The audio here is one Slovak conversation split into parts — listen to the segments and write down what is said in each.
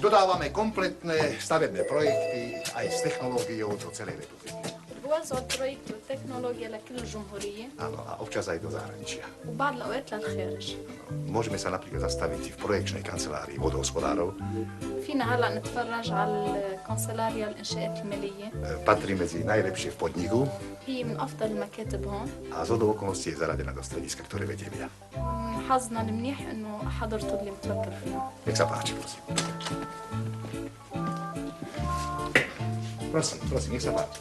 Dodávame kompletné stavebné projekty aj s technológiou do celej republiky. بوزعوا البروجكت والتكنولوجيا لكل الجمهورية. Áno, a občas aj do zahraničia. وبعض الأوقات للخارج. Môžeme sa napríklad zastaviť v projekčnej kancelárii vodohospodárov. فينا هلا نتفرج على الكونسلاريا الإنشاءات المالية. Patrí medzi najlepšie v podniku. هي من أفضل المكاتب هون. A zhodou okolností je zaradená do strediska, ktoré vediem ja. حظنا المنيح إنه حضرته اللي متوكل فيها. Nech sa páči, prosím. Prosím, nech sa páči.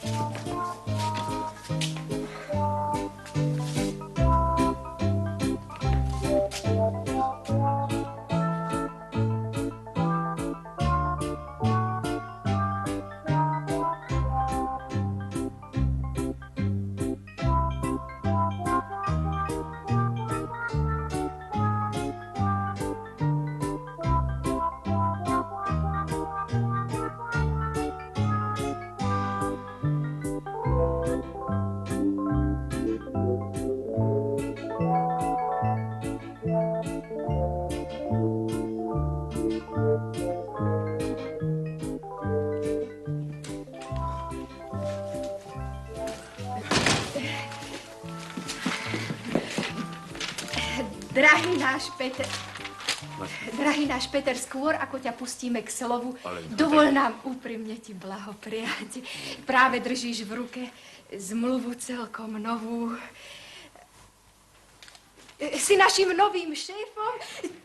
Drahý náš Peter, skôr ako ťa pustíme k slovu, dovol nám úprimne ti blahoprijať. Práve držíš v ruke zmluvu celkom novú. Si našim novým šéfom,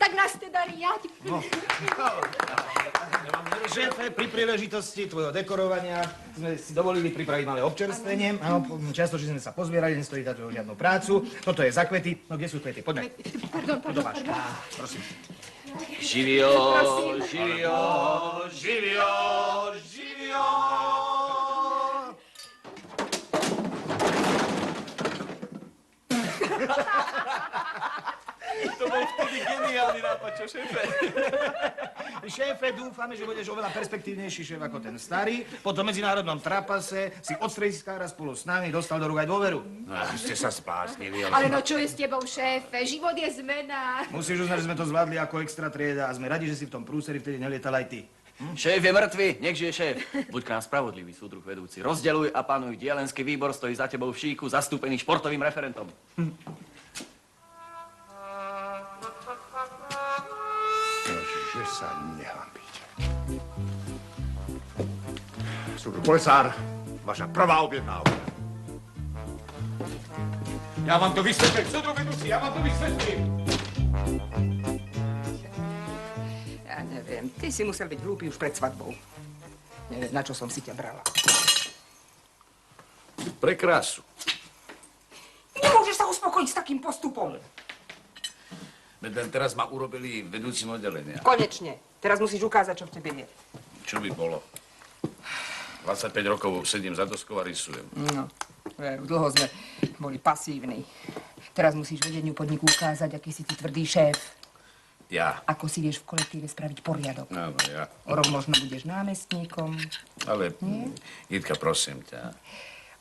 tak nás teda riaď. Šéfe, pri príležitosti tvojho dekorovania sme si dovolili pripraviť malé občerstvenie. Áno, čiastočne sme sa pozbierali, nestojí za to žiadnu prácu. Toto je za kvety. No, kde sú kvety? Poďme. Pardon. Prosím. Živio, živio, živio, živio. To bol vtedy geniálny nápad, čo šéfe? Šéfe, dúfame, že budeš oveľa perspektívnejší šéf ako ten starý. Po tom medzinárodnom trapase si od strediskára spolu s nami dostal do rúk aj dôveru. No, ste sa spásnili, Ale no čo je s tebou, šéfe? Život je zmena. Musíš uznať, že sme to zvládli ako extra trieda a sme radi, že si v tom prúseri vtedy nelietal aj ty. Šéf je mŕtvy, nech žije šéf. Buď k nám spravodlivý, súdruh vedúci. Rozdeľuj a panuj. Dielenský výbor stojí za tebou v šíku, zastúpený športovým referentom. Že sa nehambíte. Súdruh Polesár, vaša prvá objednávka. Ja vám to vysvetlím, súdruh vedúci, ja vám to vysvetlím. Ja neviem, ty si musel byť hlúpy už pred svadbou. Neviem, na čo som si ťa brala. Pre krásu. Nemôžeš sa uspokojiť s takým postupom. Veď teraz ma urobili vedúcim oddelenia. Konečne. Teraz musíš ukázať, čo v tebe je. Čo by bolo? 25 rokov sedím za doskou a rysujem. No, dlho sme boli pasívni. Teraz musíš vedeniu podniku ukázať, aký si ty tvrdý šéf. Ja. Ako si vieš v kolektíve spraviť poriadok. Áno, ja. O rok možno budeš námestníkom. Ale, Nie? Jitka, prosím ťa.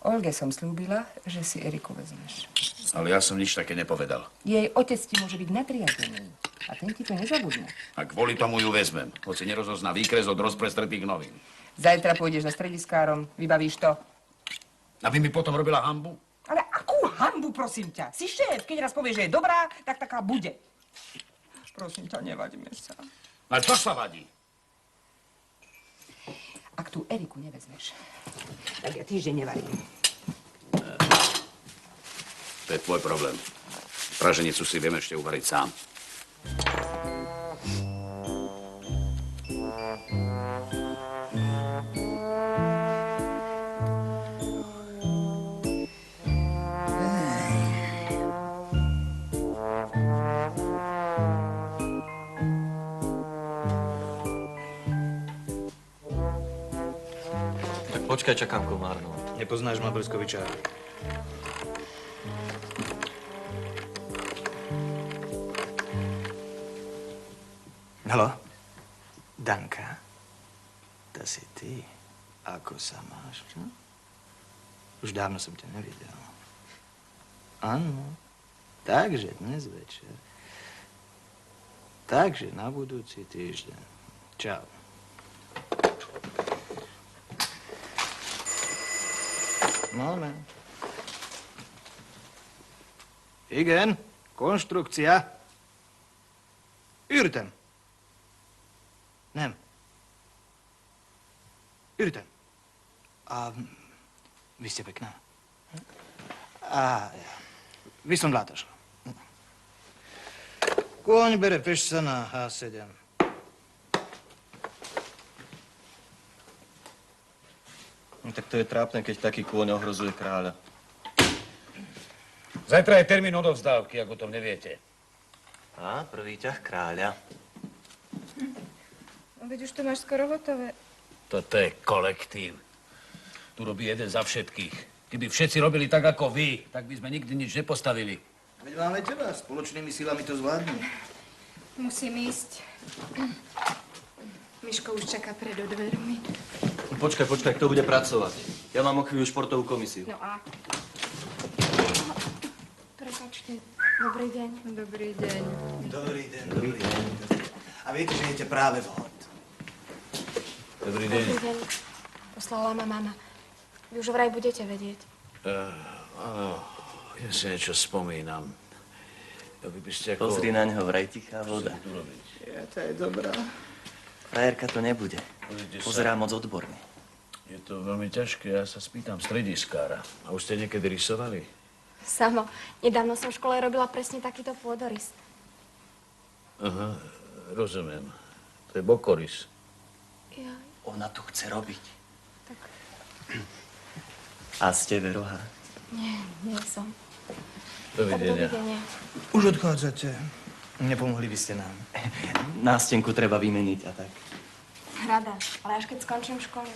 Olge som slúbila, že si Eriku vezmeš. Ale ja som nič také nepovedal. Jej otec ti môže byť nadriadený. A ten ti to nezabudne. A kvôli tomu ju vezmem. Hoci nerozozná výkres od rozprestretých novín. Zajtra pôjdeš za strediskárom, vybavíš to. Aby mi potom robila hanbu? Ale akú hanbu, prosím ťa? Si šéf, keď raz povieš, že je dobrá, tak taká bude. Prosím ťa, nevadíme sa. Ale čo sa vadí? Ak tú Eriku nevezmeš, tak ja týždeň nevarím. To je tvoj problém. Praženicu si viem ešte uvariť sám. Tak počkaj, čakám komárnu. Nepoznáš ma, Brskoviča? Haló? Danka? To si ty. Ako sa máš, čo? Už dávno som ťa nevidel. Áno. Takže dnes večer. Takže na budúci týždeň. Čau. Moment. Igen, konstrukcia. Ürtem. Nem. Ürtem. A vy ste pekná. A ja. Viszontlátásra. Kôň bere pešca na H7. No, tak to je trápne, keď taký kôň ohrozuje kráľa. Zajtra je termín odovzdávky, ak o tom neviete. A, prvý ťah kráľa. No, veď už to máš skoro hotové. Toto je kolektív. Tu robí jeden za všetkých. Keby všetci robili tak, ako vy, tak by sme nikdy nič nepostavili. Veď máme teba, spoločnými silami to zvládnu. Musím ísť. Miško už čaká pred dvermi. Počkaj, kto bude pracovať? Ja mám o chvíľu športovú komisiu. No a? Prepačte. Dobrý deň. Dobrý deň. Dobrý deň. A viete, že idete práve vhod. Dobrý deň. Dobrý deň. Poslala ma mama. Vy už vraj budete vedieť. Áno, ja si niečo spomínam. Vy by ste ako... Pozri na ňo, vraj tichá voda. Tu robiť. Ja, to je dobrá. Frajerka to nebude. Pozrite sa. Pozerá moc odborne. Je to veľmi ťažké, ja sa spýtam strediskára. A už ste niekedy rysovali? Samo. Nedávno som v škole robila presne takýto pôdorys. Aha, rozumiem. To je bokorys. Ja. Ona tu chce robiť. Tak. A ste Veroha? Nie som. Dovidenia. Dovidenia. Už odchádzate. Nepomohli by ste nám. Nástenku treba vymeniť a tak. Rada, ale až keď skončím školu.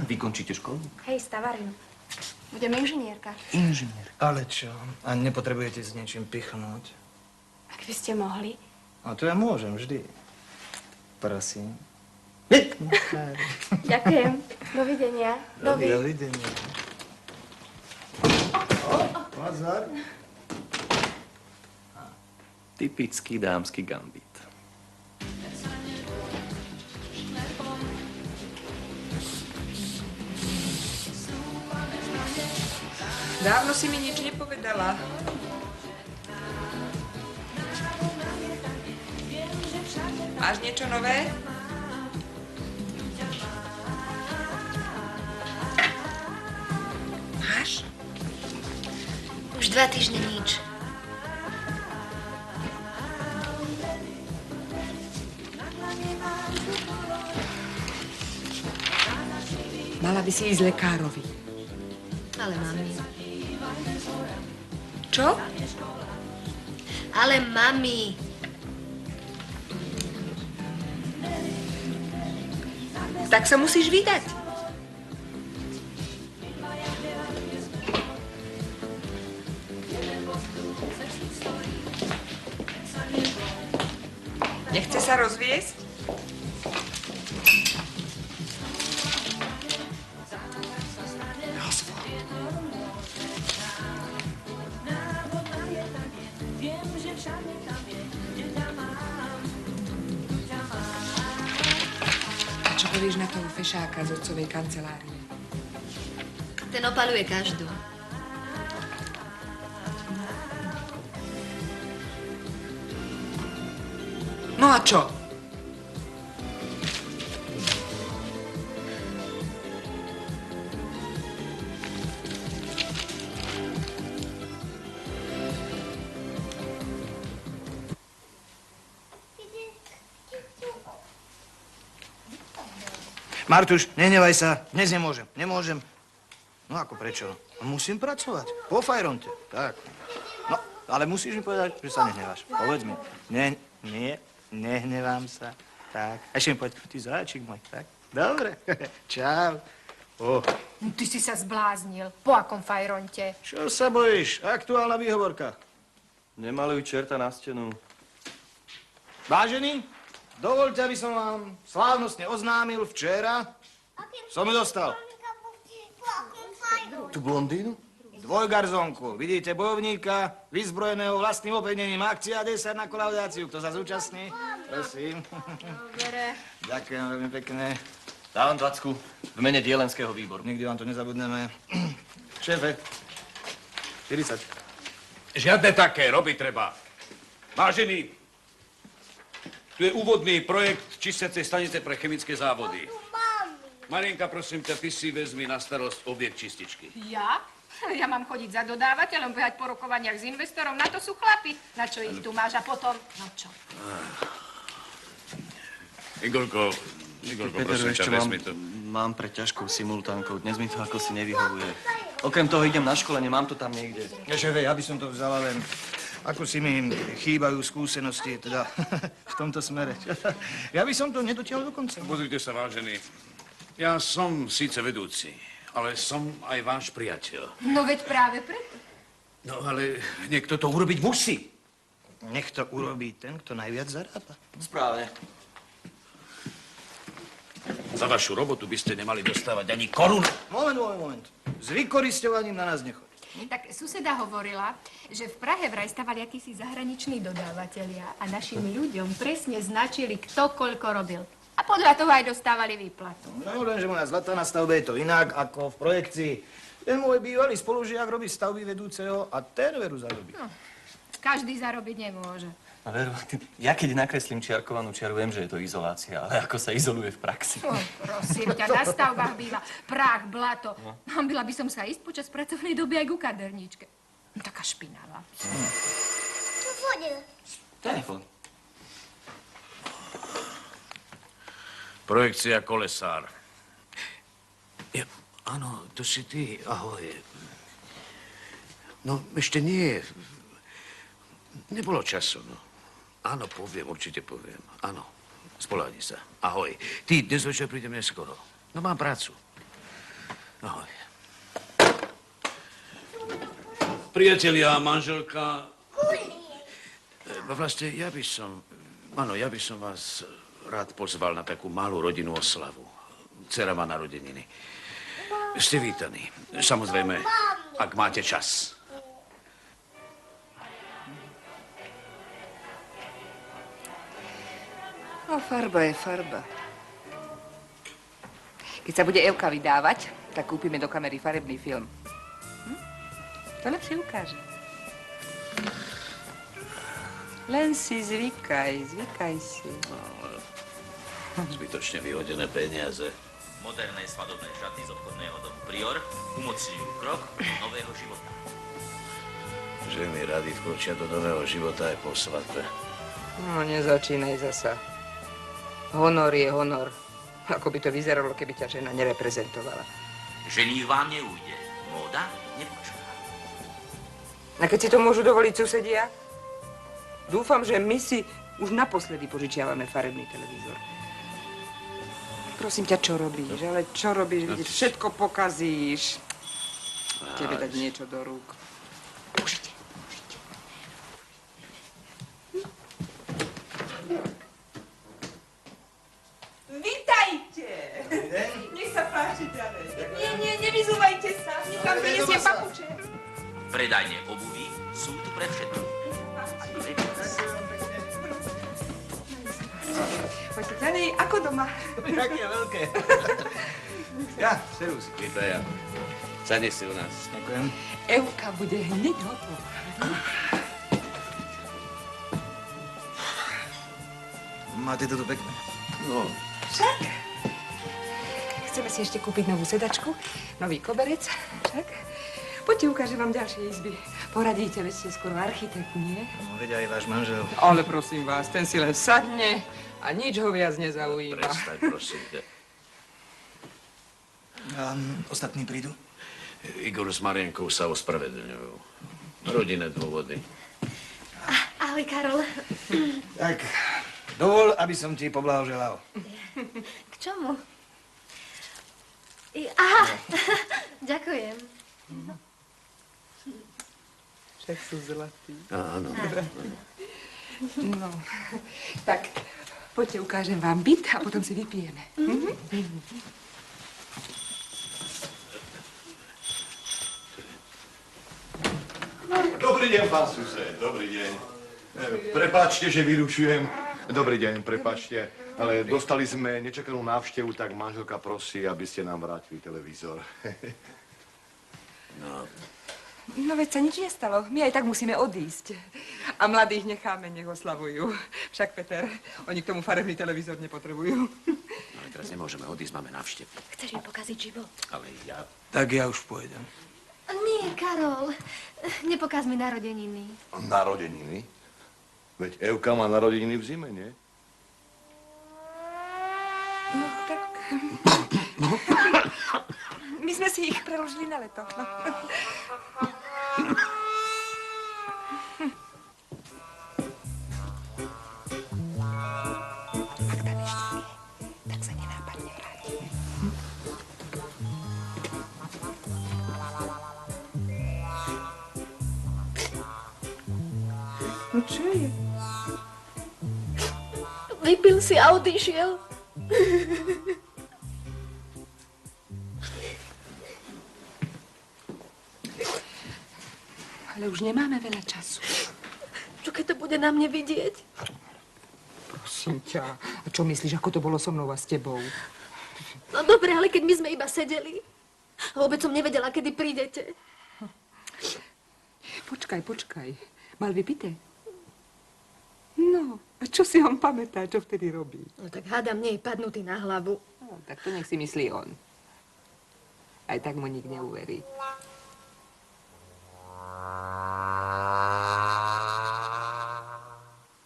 Vykončíte školu? Hej, stavarinu. Budem inžinierka. Inžinier. Ale čo? A nepotrebujete s niečím pichnúť? Ak by ste mohli. A to ja môžem vždy. Prosím. Ďakujem. Dovidenia. Dovidenia. Pozor. Typický dámsky gambit. Dávno si mi nič nepovedala. Máš niečo nové? Máš? Už 2 týždne nič. Mala by si ísť lekárovi. Ale mami. Čo? Ale mami. Tak sa musíš vydať. Nechce sa rozviesť? A čo povieš na toho fešáka z otcovej kancelárie? Ten opaluje každú. No a čo? Martuš, nehnevaj sa. Dnes nemôžem. No ako prečo? Musím pracovať. Po fajronte. Tak. No, ale musíš mi povedať, že sa nehneváš. Povedz mi. Nehnevám sa. Tak. A ešte mi povedz, ty záčik môj, tak? Dobre. Čau. Ty si sa zbláznil. Po akom fajronte? Čo sa bojíš? Aktuálna výhovorka. Nemaluj čerta na stenu. Vážený, dovoľte, aby som vám slávnostne oznámil včera. Som ju dostal. Tu blondínu? Dvojgarzónku. Vidíte bojovníka, vyzbrojeného vlastným opevnením. Akcia 10 na kolaudáciu. Kto sa zúčastní? Prosím. Dobre. Ďakujem veľmi pekne. Dávam 20 v mene dielenského výboru. Nikdy vám to nezabudneme. Šéfe, 40. Žiadne také, robiť treba. Vážený, tu je úvodný projekt čistiacej stanice pre chemické závody. Marienka, prosím ťa, ty si vezmi na starosť objekt čističky. Ja? Ja mám chodiť za dodávateľom, behať po rokovaniach s investorom. Na to sú chlapi. Na čo ich tu máš a potom? No čo? Igorko, prosím ťa, vezmi to. Mám pre ťažkou simultánkou. Dnes mi to ako si nevyhovuje. Okrem toho idem na školenie, mám to tam niekde. Šéfe, ja by som to vzala len... Ako si mi chýbajú skúsenosti, teda v tomto smere. Ja by som to nedotiahol do konca. Pozrite sa, vážený. Ja som síce vedúci, ale som aj váš priateľ. No veď práve preto. No ale niekto to urobiť musí. Nech to urobí ten, kto najviac zarába. Správne. Za vašu robotu by ste nemali dostávať ani korunu. Moment. S vykorisťovaním na nás nechoď. Tak suseda hovorila, že v Prahe vraj stavali akýsi zahraniční dodávateľia a našim ľuďom presne značili, kto koľko robil. A podľa toho aj dostávali výplatu. No, lenže moja zlatá na stavbe je to inak ako v projekcii. Ten môj bývalý spolužiak robí stavby vedúceho a ten veru zarobí. No, každý zarobiť nemôže. A veru, ja keď nakreslím čiarkovanú čiaru, viem, že je to izolácia, ale ako sa izoluje v praxi. Prosím ťa, na stavbách býva prach, blato. Hambila by som sa ísť počas pracovnej doby aj ku kaderníčke. Taká špinavá. Telefón. Projekcia Kolesár. Ja, áno, to si ty. Ahoj. No, ešte nie. Nebolo času, no. Áno, poviem, určite poviem. Áno, spoľahni sa. Ahoj. Ty, dnes večer prídem neskoro. No, mám prácu. Ahoj. Priatelia, manželka... Vlastne, ja by som vás rád pozval na takú malú rodinnú oslavu. Dcera má narodeniny. Ste vítaní. Samozrejme, ak máte čas. No, farba je farba. Keď sa bude Evka vydávať, tak kúpime do kamery farebný film. To lepšie ukáže. Len si zvykaj si. Zbytočne vyhodené peniaze. Moderné svadobné šaty z obchodného domu Prior umocňujú krok nového života. Ženy rady vkročia do nového života aj po svadbe. No, nezačínaj zasa. Honor je honor. Ako by to vyzeralo, keby ťa žena nereprezentovala. Ženích vám neújde. Móda nepočúva. A keď si to môžu dovoliť susedia? Dúfam, že my si už naposledy požičiavame farebný televízor. Prosím ťa, čo robíš? Ale čo robíš? Vidíš, všetko pokazíš. Tebe dať niečo do rúk. Užite. Vítajte! Nech sa páči, dravé. Nie, nevyzúvajte sa. Nikam vyniesiem papuče. Predajne obuví sú tu pre všetkých. Aj pre vás. Poďte, Ťanej, ako doma? Aké veľké. Ja, serus. Vítaj, ja. Sadni si u nás. Ďakujem. Evka bude hneď hotová. Máte to tu pekné. No. Však. Chceme si ešte kúpiť novú sedačku, nový koberec, však. Poďte, ukážem vám ďalšie izby. Poradíte, veď ste skoro architekt, nie? No, veď aj váš manžel. Ale prosím vás, ten si len sadne a nič ho viac nezaujíma. Prestaň, prosím ťa. A ostatní prídu? Igor s Marienkou sa ospravedlňujú. Rodinné dôvody. Ahoj, Karol. Tak, dovol, aby som ti poblahoželal. K čomu? Aha, ďakujem. Však sú zlatí. Áno. No, tak poďte, ukážem vám byt a potom si vypijeme. Dobrý deň, pán sused, dobrý deň. Prepáčte, že vyrušujem. Dobrý deň, prepáčte, ale dostali sme nečakanú návštevu, tak manželka prosí, aby ste nám vrátili televízor. No veď sa nič nestalo. My aj tak musíme odísť. A mladých necháme, nech oslavujú. Však, Peter, oni k tomu farebný televízor nepotrebujú. Ale teraz nemôžeme odísť, máme návštevu. Chceš mi pokaziť život? Ale ja... Tak ja už pôjdem. Nie, Karol. Nepokaz mi narodeniny. Narodeniny? Veď Evka má narodeniny v zime, nie? No, tak... My sme si ich preložili na leto. No. Ak tam ešte je, tak sa nenápadne vrátime. No čo je? Vypil si a odišiel. Ale už nemáme veľa času. Čo keď to bude na mne vidieť? Prosím ťa. A čo myslíš, ako to bolo so mnou a s tebou? No dobre, ale keď my sme iba sedeli. Vôbec som nevedela, kedy prídete. Počkaj. Mal vypité? No, a čo si on pamätá, čo vtedy robí? No tak hádam, nie je padnutý na hlavu. No, tak to nech si myslí on. Aj tak mu nik neuverí.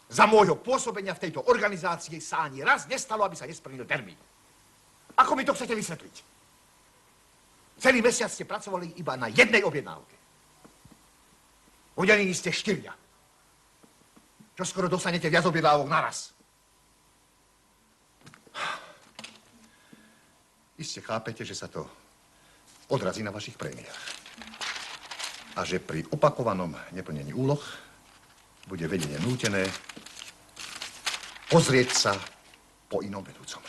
Za môjho pôsobenia v tejto organizácii sa ani raz nestalo, aby sa nesplnil termín. Ako mi to chcete vysvetliť? Celý mesiac ste pracovali iba na jednej objednávke. Udelení ste 4. Čo skoro dostanete viac objednávok naraz. Iste chápete, že sa to odrazí na vašich prémiách. A že pri opakovanom neplnení úloh bude vedenie nútené pozrieť sa po inom vedúcom.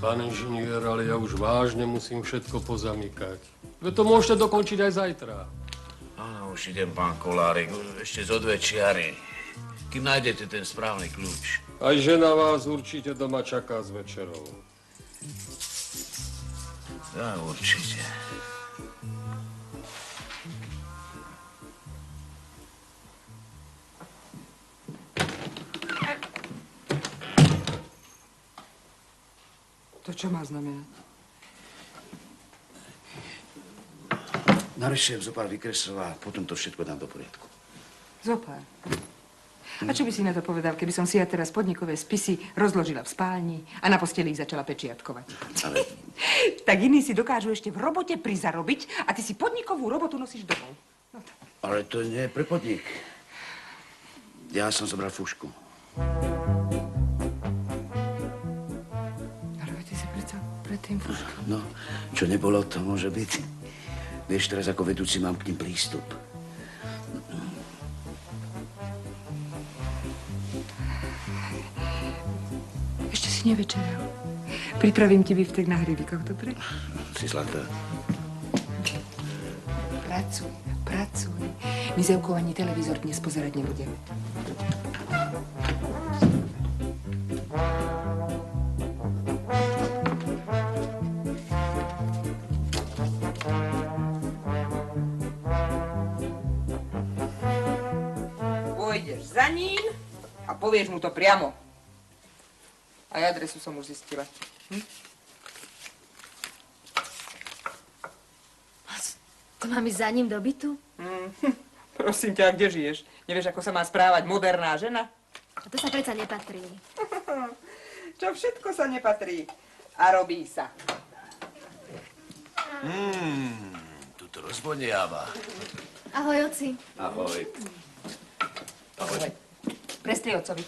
Pán inžinier, ale ja už vážne musím všetko pozamykať. Vy to môžete dokončiť aj zajtra. Áno, už idem, pán Kolárik. Ešte zo 2 čiary. Kým nájdete ten správny kľúč. Aj žena vás určite doma čaká s večerou. Ja, určite. To čo má znamenať? Naryšujem zo pár výkresov a potom to všetko dám do poriadku. Zopár. A čo by si na to povedal, keby som si ja teraz podnikové spisy rozložila v spálni a na posteli ich začala pečiatkovať? Ale... Tak iní si dokážu ešte v robote prizarobiť a ty si podnikovú robotu nosíš domov. No tak. Ale to nie je pre podnik. Ja som zobral fúšku. Pred tým fúškom. No, čo nebolo, to môže byť. Vieš, teraz ako vedúci mám k nim prístup. Ešte si nevečeral. Pripravím ti biftek na hríbikoch, dobre? Si zlatá. Pracuj. My s Evkou ani televízor dnes pozerať nebudeme. Pôjdeš za ním a povieš mu to priamo. Aj adresu som už zistila. To mám ísť za ním do bytu? Prosím ťa, kde žiješ? Nevieš, ako sa má správať moderná žena? A to sa predsa nepatrí. Čo všetko sa nepatrí a robí sa. Tu to rozvoniava. Ahoj, oci. Ahoj. Ahoj. Prestri otcovi.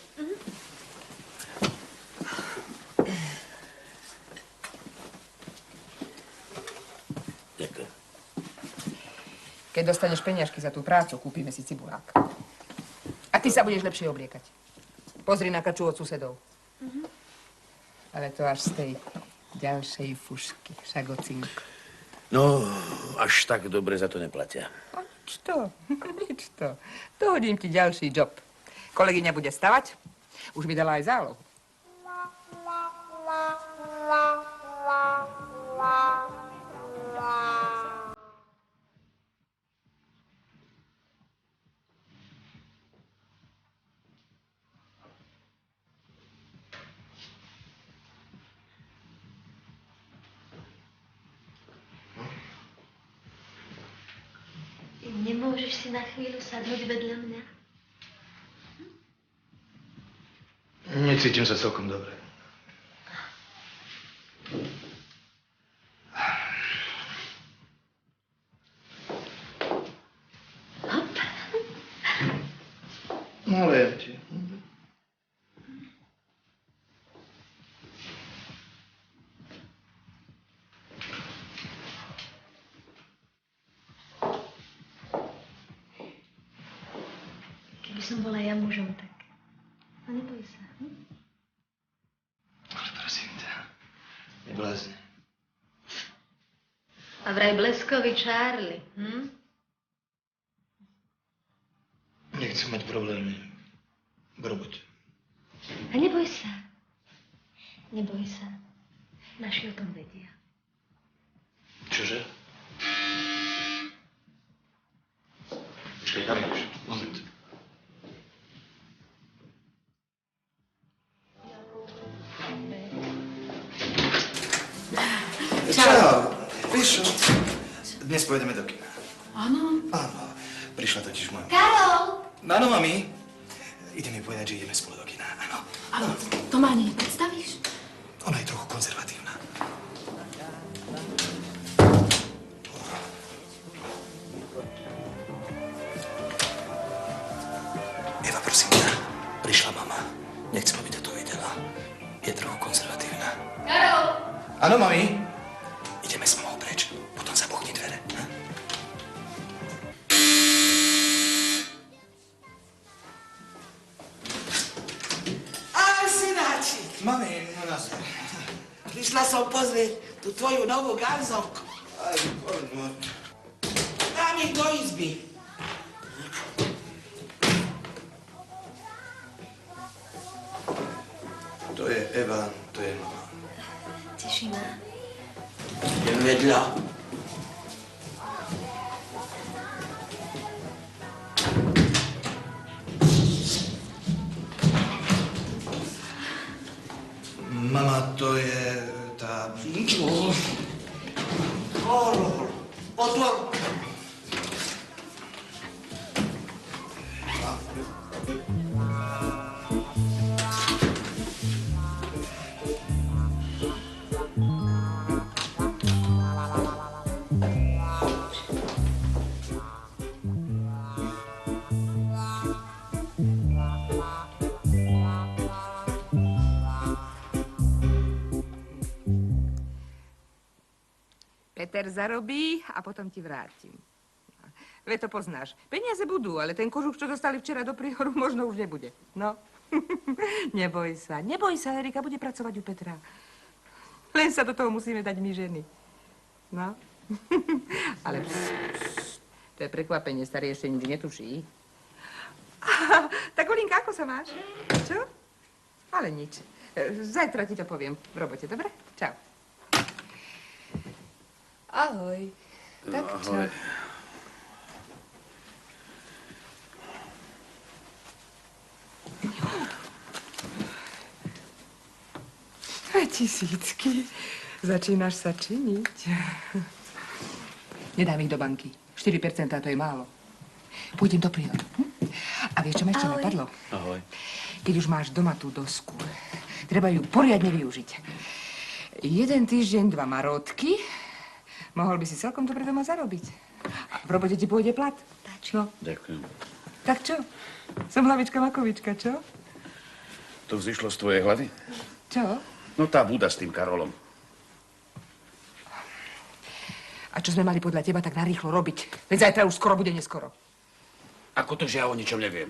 Ďakujem. Keď dostaneš peniažky za tú prácu, kúpime si cibulák. A ty sa budeš lepšie obliekať. Pozri na kaču od susedov. Ale to až z tej ďalšej fušky, však ocinko. No, až tak dobre za to neplatia. A nič to, nič to. Dohodím ti ďalší job. Kolegyňa bude stavať, už mi dala aj zálohu. Nemôžeš si na chvíľu sadnúť vedľa mňa? Necítim sa celkom dobre. Hop. No, verím ti. Keby som bola ja mužom, tak... A neboj sa. Ale prosím ťa, neblázni. A vraj bleskový Charlie, Nechcem mať problémy v robote. A neboj sa. Neboj sa. Naši o tom vedia. Čože? Počkaj, tam už. Moment. Čau. Vieš čo? Dnes pôjdeme do kina. Áno. Áno. Prišla totiž moja... Karol! Áno, mami. Ide mi povedať, že ideme spolu do kina. Áno. Ale to ma ani nepredstavíš? Ona je trochu konzervatívna. Eva, prosím ťa. Prišla mama. Nechcem, aby to videla. Je trochu konzervatívna. Karol! Áno, mami. Ideme s mamou preč. Potom zabuchni dvere. Ahoj, synáčik. Mami, no nazdar. Prišla som pozrieť tú tvoju novú garzonku. Aj, poďme. Dám ich do izby. To je Eva, to je mama. Teší ma. Idem vedľa. Mama, to je tá... Otvor. Peter zarobí a potom ti vrátim. Veď to poznáš. Peniaze budú, ale ten kožuch, čo dostali včera do Priehoru, možno už nebude. No. Neboj sa, Erika bude pracovať u Petra. Len sa do toho musíme dať my ženy. No. Ale to je prekvapenie, starý ešte nikdy netuší. Tak, Olinka, ako sa máš? Čo? Ale nič. Zajtra ti to poviem v robote, dobre? Čau. Ahoj. Tak čo? Ahoj. Tisícky. Začínaš sa činiť. Nedám ich do banky. 4% to je málo. Pôjdem do Priehoru. A vieš, čo ma ešte napadlo? Ahoj. Keď už máš doma tú dosku, treba ju poriadne využiť. 1 týždeň, 2 marotky. Mohol by si celkom dobre doma zarobiť. A v robote ti pôjde plat. No. Ďakujem. Tak čo? Som hlavička makovička, čo? To vzýšlo z tvojej hlavy? Čo? No tá Buda s tým Karolom. A čo sme mali podľa teba tak narýchlo robiť? Veď zajtra už skoro bude neskoro. Ako to, že ja o ničom neviem?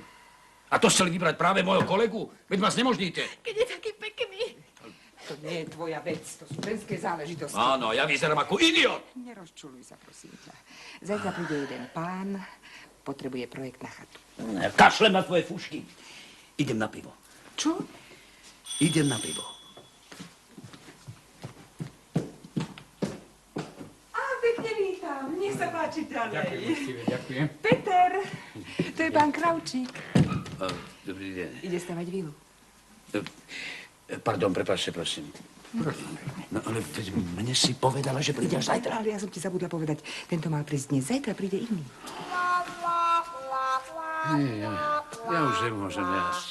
A to chceli vybrať práve môjho kolegu? Veď ma znemožníte. Keď je taký pekný. To nie je tvoja vec, to sú ženské záležitosti. Áno, ja vyzerám ako idiot. Nerozčuluj sa, prosím ťa. Zajtra príde jeden pán, potrebuje projekt na chatu. Kašlem na tvoje fušky. Idem na pivo. Čo? Idem na pivo. Á, pekne vítam. Nech sa páči ďalej. Ďakujem. Peter, to je pán Kravčík. Dobrý deň. Ide stavať vilu. Pardon, prepáčte, prosím. No ale veď mne si povedala, že príde až zajtra. Ale ja som ti zabudla povedať, tento mal prísť dnes, zajtra príde iný. Nie, ja už nemôžem jásť.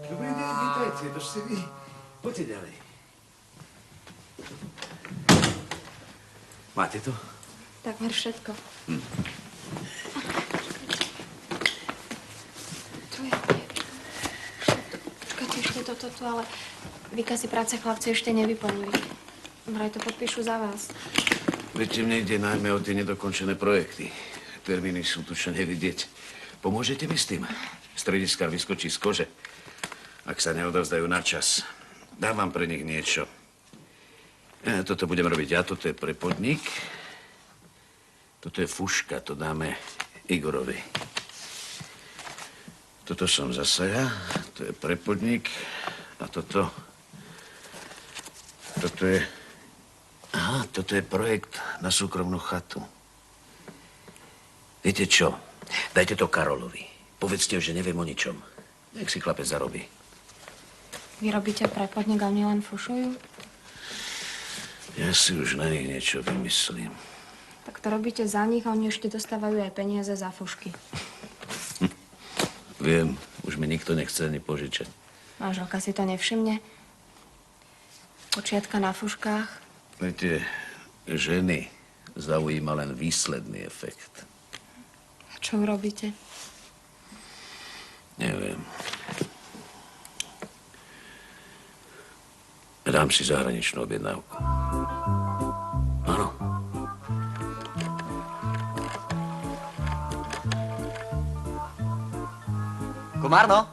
Dobrý deň, vítajte, to ste vy. Poďte ďalej. Máte to? Takmer všetko. Tu je. Počkajte ešte toto tu, ale výkazy práce chlapci ešte nevyplnili. Vraj to podpíšu za vás. Viete, mne ide najmä o tie nedokončené projekty. Termíny sú tu čo nevidieť. Pomôžete mi s tým? Strediskár vyskočí z kože, ak sa neodovzdajú na čas. Dám vám pre nich niečo. Toto budem robiť ja, toto je pre podnik. Toto je fuška, to dáme Igorovi. Toto som zase ja, to je pre podnik. A toto je... Aha, toto je projekt na súkromnú chatu. Viete čo? Dajte to Karolovi. Povedzte, že neviem o ničom. Nech si chlapec zarobí. Vy robíte pre podnik a mne len fušujú? Ja si už na nich niečo vymyslím. Tak to robíte za nich a oni ešte dostávajú aj peniaze za fušky. Viem, už mi nikto nechce ani požičať. Manželka si to nevšimne? Počiatka na fuškách? Viete, ženy zaujíma len výsledný efekt. A čo urobíte? Neviem. Dám si zahraničnú objednávku. Áno. Komárno,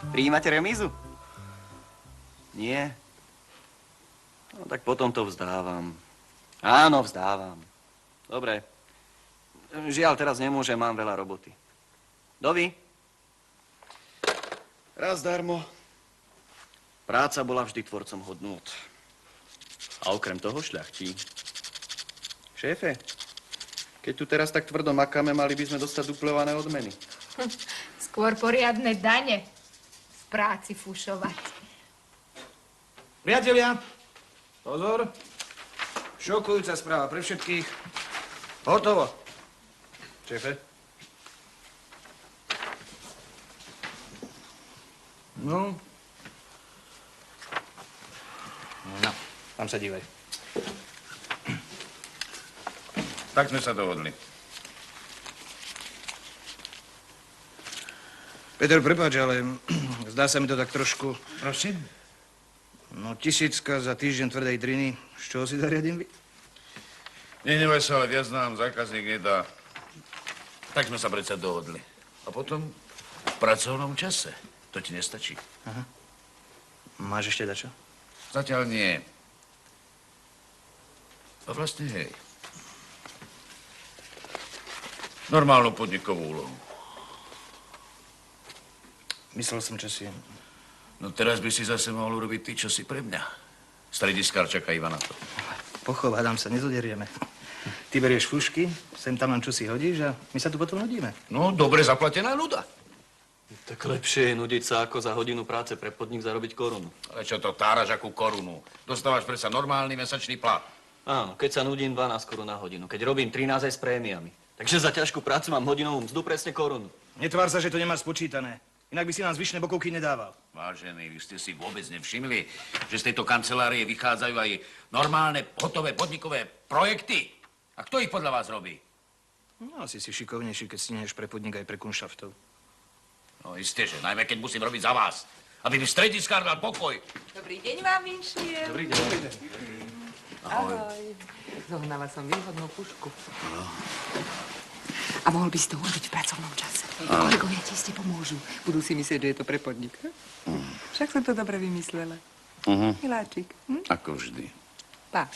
prijímate remízu? Nie? No tak potom to vzdávam. Áno, vzdávam. Dobre. Žiaľ, teraz nemôžem, mám veľa roboty. Dovi? Raz darmo. Práca bola vždy tvorcom hodnôt. A okrem toho šľachtí. Šéfe, keď tu teraz tak tvrdo makáme, mali by sme dostať duplované odmeny. Skôr poriadne dane v práci fušovať. Priatelia, pozor. Šokujúca správa pre všetkých. Hotovo. Šéfe. No. No, tam sa dívaj. Tak sme sa dohodli. Peter, prepáč, ale zdá sa mi to tak trošku... Prosím? No, 1000 za týždeň tvrdej driny. Z čoho si zariadím vy? Nenevaj sa, ale viac nám zákazník nedá. Tak sme sa predsa dohodli. A potom v pracovnom čase. To ti nestačí. Aha. Máš ešte dačo? Zatiaľ nie. A vlastne hej. Normálnu podnikovú úlohu. Myslel som, čo si... No teraz by si zase mohol urobiť ty, čo si pre mňa. Strediskár čaká iba na to. Pochov, sa nezoderieme. Ty berieš fušky, sem tam len čo si hodíš a my sa tu potom hodíme. No, dobre zaplatená nuda. Tak lepšie je nudiť sa, ako za hodinu práce pre podnik zarobiť korunu. Ale čo to táraš akú korunu? Dostávaš predsa normálny mesačný plat. Áno, keď sa nudím 12 korún na hodinu, keď robím 13 aj s prémiami. Takže za ťažkú prácu mám hodinovú mzdu presne korunu. Netvár sa, že to nemáš spočítané. Inak by si nám zvyšné bokovky nedával. Vážený, vy ste si vôbec nevšimli, že z tejto kancelárie vychádzajú aj normálne, hotové podnikové projekty? A kto ich podľa vás robí? No, asi si šikovnejší, keď si neheš pre podnik aj pre kunšaftov. No isté, že najmä keď musím robiť za vás. Aby mi strediskár dal pokoj. Dobrý deň vám vinšiem. Dobrý deň. Ahoj. Zohnala som výhodnú pušku. A mohol by si to urobiť v pracovnom čase. Kolegovia ti ste pomôžu. Budú si myslieť, že je to pre podnik. Však som to dobre vymyslela. Miláčik. Ako vždy. Pa.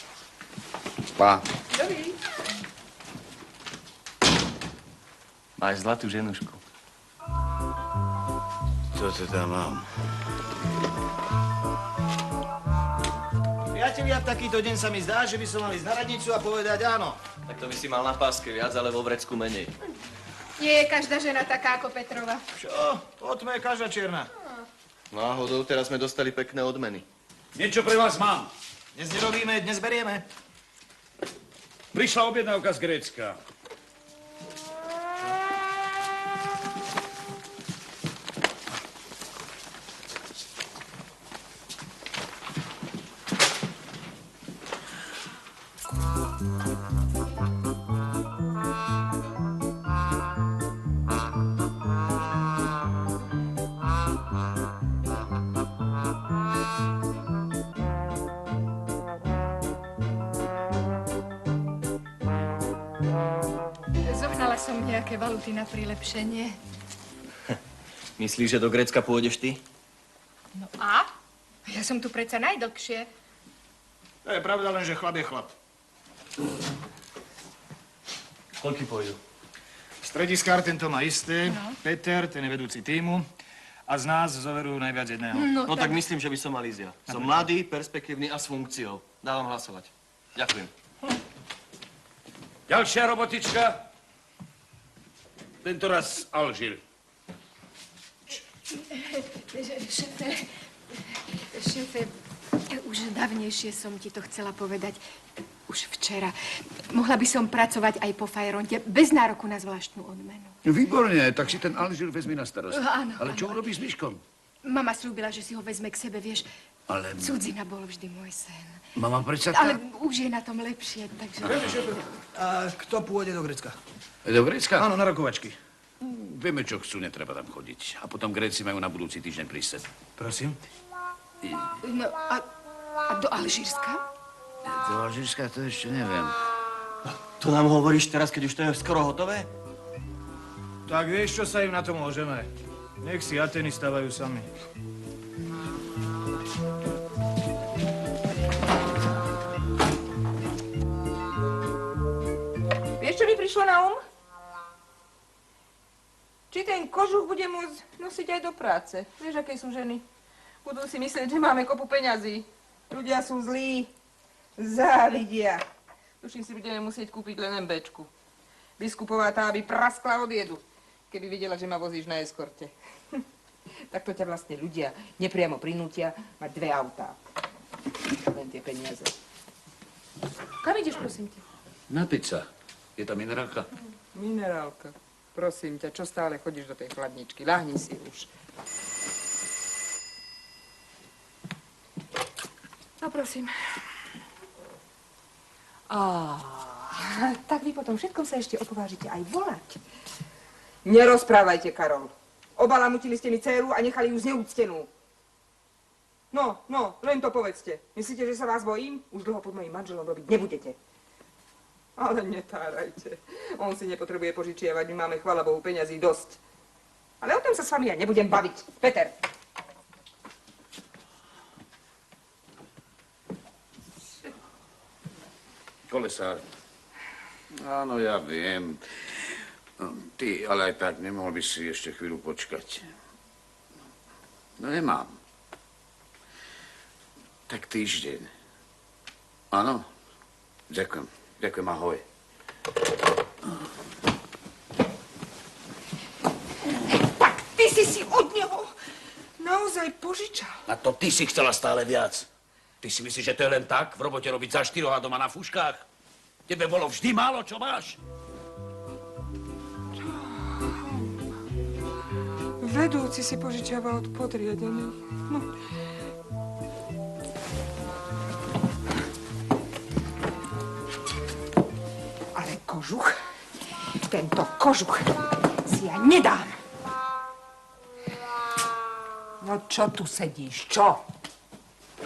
Pa. Dobrý. Máš zlatú ženušku. Co teda mám? Priatelia, v takýto deň sa mi zdá, že by som mal ísť na radnicu a povedať áno. Tak to by si mal na páske viac, ale vo vrecku menej. Nie je každá žena taká ako Petrova. Čo? Od tme je každá čierna. Náhodou, teraz sme dostali pekné odmeny. Niečo pre vás mám. Dnes nerobíme, dnes berieme. Prišla objednávka z Grécka. Zohnala som nejaké valuty na prilepšenie. Myslíš, že do Grécka pôjdeš ty? No a? Ja som tu predsa najdlhšie. To je pravda, len že chlap je chlap. Koľky pôjdu? Strediskár tento má isté, Peter, ten je vedúci tímu. A z nás zoverujú najviac jedného. No tak myslím, že by som mal ísť ja. Som mladý, perspektívny a s funkciou. Dávam hlasovať. Ďakujem. Ďalšia robotička. Tento raz Alžír. Šéfe, už dávnejšie som ti to chcela povedať. Už včera. Mohla by som pracovať aj po Fajronte, bez nároku na zvláštnu odmenu. Výborne, tak si ten Alžír vezmi na starost. Áno, Ale čo áno. urobíš s Myškom? Mama slúbila, že si ho vezme k sebe, vieš. Ale... Cudzina bol vždy môj sen. Mama predsa... Ale už je na tom lepšie, takže... A kto pôjde do Grécka? Do Grécka? Áno, na rokovačky. Vieme, čo chcú, netreba tam chodiť. A potom Gréci majú na budúci týždeň prísť. Prosím? No a do Alžírska? Do Alžírska to ešte neviem. To nám hovoríš teraz, keď už to je skoro hotové? Tak vieš, čo sa im na to môžeme. Nech si Ateny stavajú sami. Vieš, čo mi prišlo na um? Či ten kožuch bude môcť nosiť aj do práce. Vieš, aké sú ženy? Budú si myslieť, že máme kopu peňazí. Ľudia sú zlí. Závidia. Tuším si, budeme musieť kúpiť len MBčku. Biskupová tá by praskla od jedu, keby videla, že ma vozíš na eskorte. Takto ťa vlastne ľudia nepriamo prinútia mať 2 autá. Len tie peniaze. Kam ideš, prosím ťa? Napiť sa. Je tam minerálka? Minerálka. Prosím ťa, čo stále chodíš do tej chladničky? Ľahni si už. No, prosím. Tak vy potom všetkom sa ešte opovážite aj volať. Nerozprávajte, Karol. Obalamutili ste mi dcéru a nechali ju zneúctenú. No, len to povedzte. Myslíte, že sa vás bojím? Už dlho pod mojím manželom robiť nebudete. Ale netárajte. On si nepotrebuje požičiavať, my máme, chvála Bohu, peňazí dosť. Ale o tom sa s vami ja nebudem baviť. Peter. Kolesár. Áno, ja viem. Ty, ale aj tak nemohol by si ešte chvíľu počkať. No nemám. Tak týždeň. Áno? Ďakujem. Ďakujem, ahoj. Tak ty si od neho naozaj požičal. A to ty si chcela stále viac. Ty si myslíš, že to je len tak? V robote robiť za 4 a doma na fúškách? Tebe bolo vždy málo, čo máš? Vedúci si požičiava od podriadených. No. Ale kožuch, tento kožuch si ja nedám. No čo tu sedíš, čo?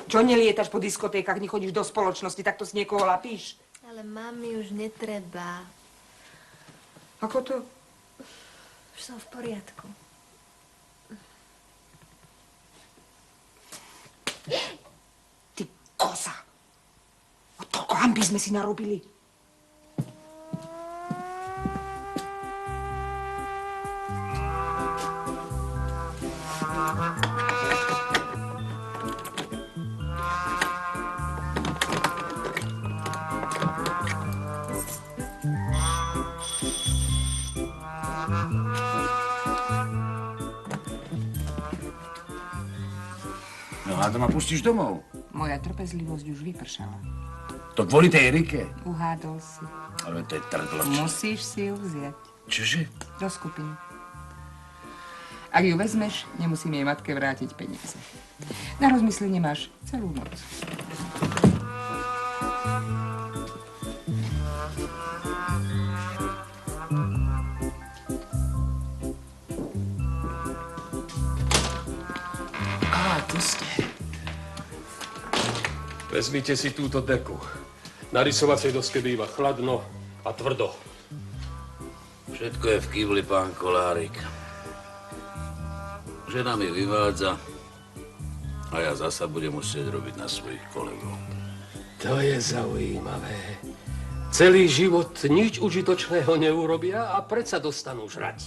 Čo nelietaš po diskotékach, nechodíš do spoločnosti, takto si niekoho lapíš? Ale mami, už netreba. Ako to? Už som v poriadku. Ty koza. O toľko hanby sme si narobili. No a to ma pustíš domov. Moja trpezlivosť už vypršala. To kvôli tej Erike. Uhádol si. Ale to je trdloč. Musíš si ju vziať. Čože? Do skupiny. Ak ju vezmeš, nemusím jej matke vrátiť peniaze. Na rozmyslenie máš celú noc. Á, to ste. Vezmite si túto deku. Na rysovacej doske býva chladno a tvrdo. Všetko je v kývli, pán Kolárik. Žena mi vyvádza a ja zasa budem musieť robiť na svojich kolegov. To je zaujímavé. Celý život nič užitočného neurobia a predsa dostanú žrať.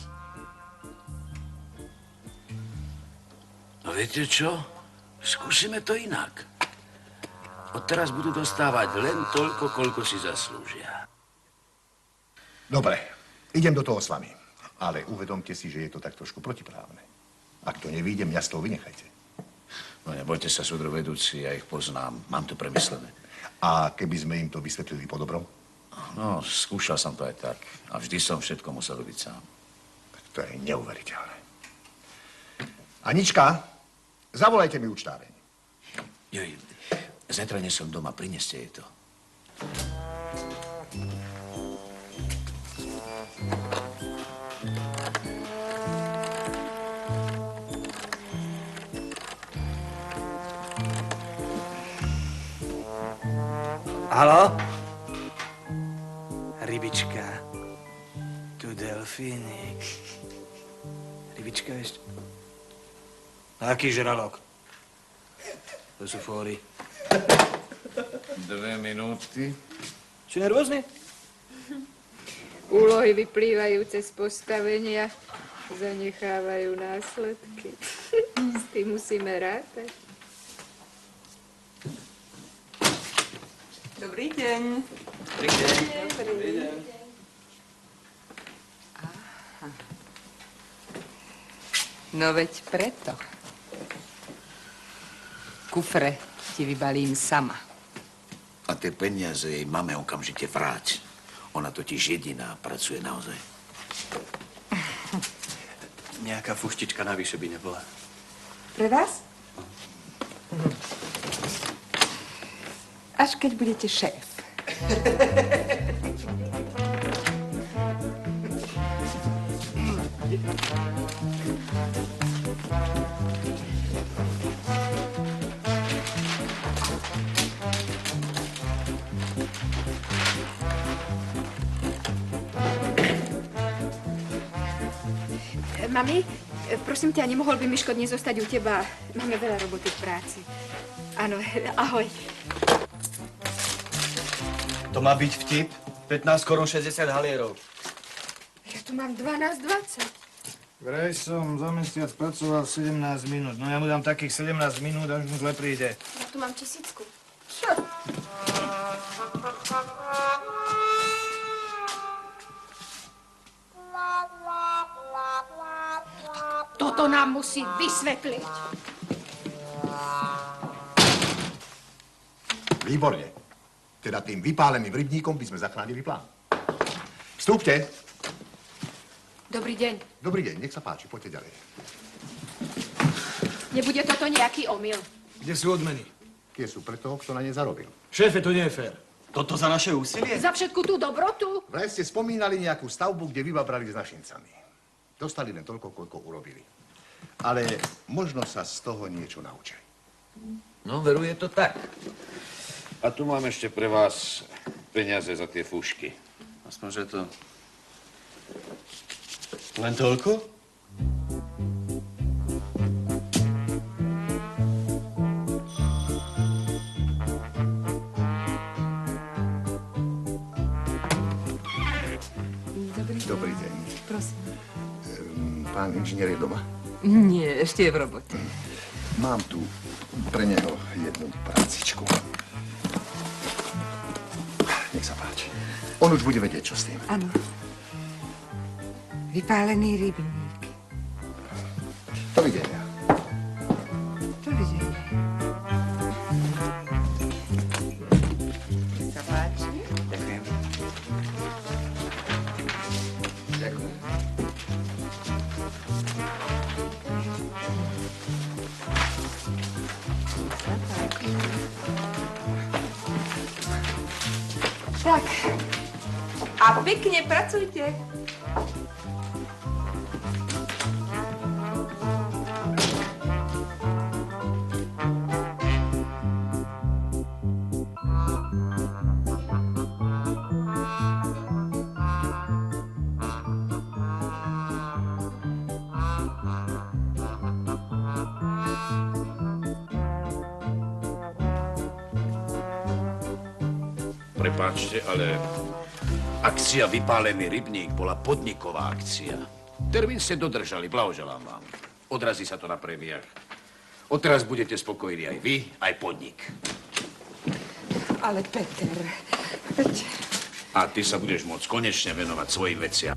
A viete čo? Skúsime to inak. Odteraz budú dostávať len toľko, koľko si zaslúžia. Dobre, idem do toho s vami. Ale uvedomte si, že je to tak trošku protiprávne. Ak to nevíde, mňa z toho vynechajte. No nebojte sa, súdrovedúci, ja ich poznám. Mám to premyslené. A keby sme im to vysvetlili po dobrom? No, skúšal som to aj tak. A vždy som všetko musel robiť sám. To je neuveriteľné. Anička, zavolajte mi účtáreň. Joj, zajtra nie som doma, prineste jej to. Haló? Rybička. Tu delfínik. Rybička ešte... Aký žralok? To sú fóry. 2 minúty. Či nervózny? Úlohy vyplývajúce z postavenia zanechávajú následky. S tým musíme rátať. Dobrý deň. Dobrý deň. Dobrý deň. Aha. No veď preto. Kufre ti vybalím sama. A tie peniaze jej mame okamžite vráť. Ona totiž jediná pracuje naozaj. Nejaká fuštička navyše by nebola. Pre vás? Až keď budete šéf. Mami, prosím ťa, nemohol by Miško dnes zostať u teba? Máme veľa roboty v práci. Áno, ahoj. To má byť vtip? 15 korún 60 halierov. Ja tu mám 12,20. Vraj som za mesiac pracoval 17 minút. No ja mu dám takých 17 minút, až mu zle príde. Ja tu mám 1000. Čo? Toto nám musí vysvetliť. Výborne. Teda tým vypáleným rybníkom by sme zachránili plán. Vstúpte. Dobrý deň. Dobrý deň, nech sa páči, poďte ďalej. Nebude toto nejaký omyl? Kde sú odmeny? Tie sú pre toho, kto na ne zarobil. Šéfe, to nie je fér. Toto za naše úsilie? Za všetku tú dobrotu? Vraj ste spomínali nejakú stavbu, kde vybabrali s našincami. Dostali len toľko, koľko urobili. Ale možno sa z toho niečo naučili. No, veru, je to tak. A tu mám ešte pre vás peniaze za tie fúšky. Aspoň, že to Len toľko? Dobrý deň. Prosím. Pán inžinier je doma? Nie, ešte je v robote. Mám tu pre neho jednu prácičku. Nech sa páči. On už bude vedieť, čo s tým. Áno. Vypálený rybník. Dovidenia. Dovidenia. Nech sa páči. Ďakujem. Ďakujem. Tak. A pekne pracujte. Prepáčte, ale akcia Vypálený rybník bola podniková akcia. Termín ste dodržali, blahoželám vám. Odrazí sa to na prémiách. Odteraz budete spokojní aj vy, aj podnik. Ale Peter, A ty sa budeš môcť konečne venovať svojim veciam.